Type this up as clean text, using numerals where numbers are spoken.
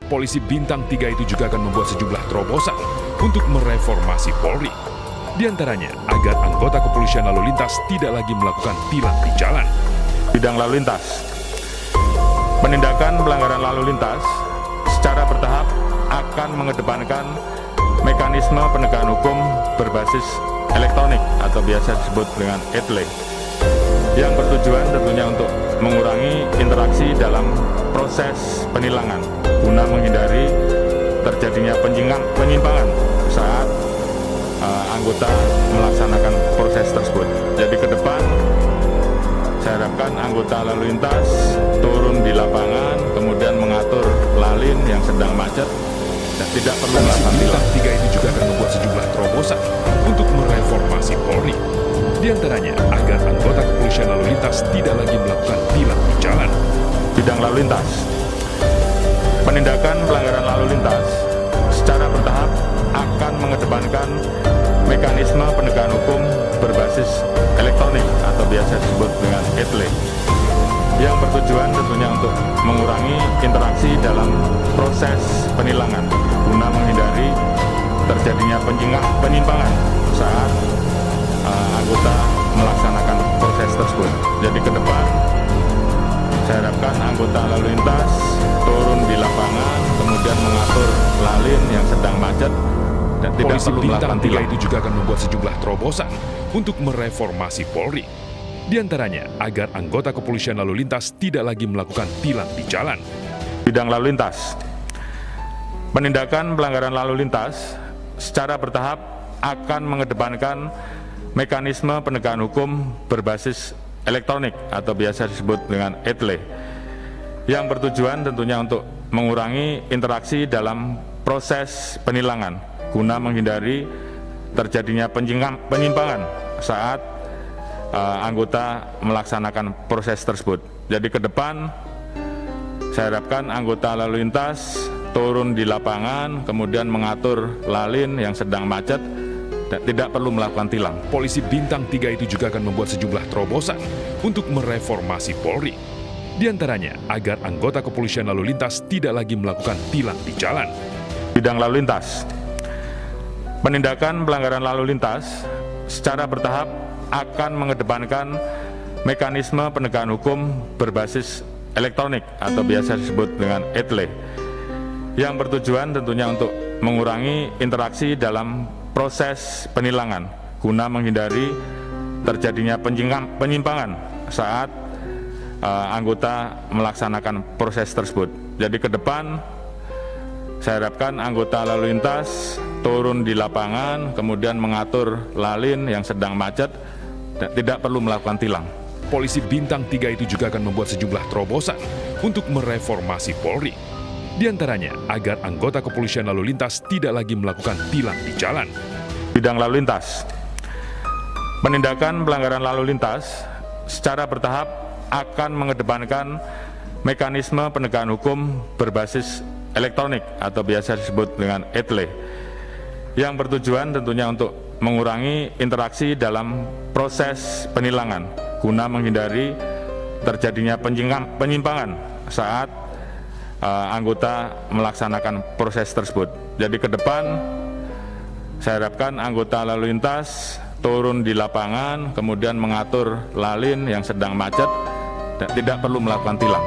Polisi Bintang 3 itu juga akan membuat sejumlah terobosan untuk mereformasi Polri. Di antaranya, agar anggota kepolisian lalu lintas tidak lagi melakukan tilang di jalan. Bidang lalu lintas. Penindakan pelanggaran lalu lintas secara bertahap akan mengedepankan mekanisme penegakan hukum berbasis elektronik atau biasa disebut dengan ETLE, yang bertujuan tentunya untuk mengurangi interaksi dalam proses penilangan guna menghindari terjadinya penyimpangan saat anggota melaksanakan proses tersebut. Jadi ke depan saya harapkan anggota lalu lintas turun di lapangan, kemudian mengatur lalin yang sedang macet dan tidak perlu Polisi melakukan Bintang tilang. 3 itu juga akan membuat sejumlah terobosan untuk mereformasi Polri. Di antaranya, agar anggota kepolisian lalu lintas tidak lagi melakukan tilang di jalan. Bidang lalu lintas. Penindakan pelanggaran lalu lintas secara bertahap akan mengedepankan mekanisme penegakan hukum berbasis elektronik atau biasa disebut dengan ETLE, yang bertujuan tentunya untuk mengurangi interaksi dalam proses penilangan guna menghindari terjadinya penyimpangan saat anggota melaksanakan proses tersebut. Jadi ke depan saya harapkan anggota lalu lintas turun di lapangan, kemudian mengatur lalin yang sedang macet dan tidak Polisi perlu Bintang melakukan 3 tilang. itu juga akan membuat sejumlah terobosan untuk mereformasi Polri. Di antaranya, agar anggota kepolisian lalu lintas tidak lagi melakukan tilang di jalan. Bidang lalu lintas. Penindakan pelanggaran lalu lintas secara bertahap akan mengedepankan mekanisme penegakan hukum berbasis elektronik atau biasa disebut dengan ETLE, yang bertujuan tentunya untuk mengurangi interaksi dalam proses penilangan guna menghindari terjadinya penyimpangan saat anggota melaksanakan proses tersebut. Jadi ke depan saya harapkan anggota lalu lintas turun di lapangan, kemudian mengatur lalin yang sedang macet dan tidak perlu melakukan tilang. Polisi Bintang 3 itu juga akan membuat sejumlah terobosan untuk mereformasi Polri. Di antaranya, agar anggota kepolisian lalu lintas tidak lagi melakukan tilang di jalan. Bidang lalu lintas. Penindakan pelanggaran lalu lintas secara bertahap akan mengedepankan mekanisme penegakan hukum berbasis elektronik atau biasa disebut dengan ETLE, yang bertujuan tentunya untuk mengurangi interaksi dalam proses penilangan guna menghindari terjadinya penyimpangan saat anggota melaksanakan proses tersebut. Jadi ke depan saya harapkan anggota lalu lintas turun di lapangan, kemudian mengatur lalin yang sedang macet dan tidak perlu melakukan tilang. Polisi Bintang 3 itu juga akan membuat sejumlah terobosan untuk mereformasi Polri. Di antaranya, agar anggota kepolisian lalu lintas tidak lagi melakukan tilang di jalan. Bidang lalu lintas. Penindakan pelanggaran lalu lintas secara bertahap akan mengedepankan mekanisme penegakan hukum berbasis elektronik atau biasa disebut dengan ETLE, yang bertujuan tentunya untuk mengurangi interaksi dalam proses penilangan guna menghindari terjadinya penyimpangan saat anggota melaksanakan proses tersebut. Jadi ke depan saya harapkan anggota lalu lintas turun di lapangan, kemudian mengatur lalin yang sedang macet dan tidak perlu melakukan tilang.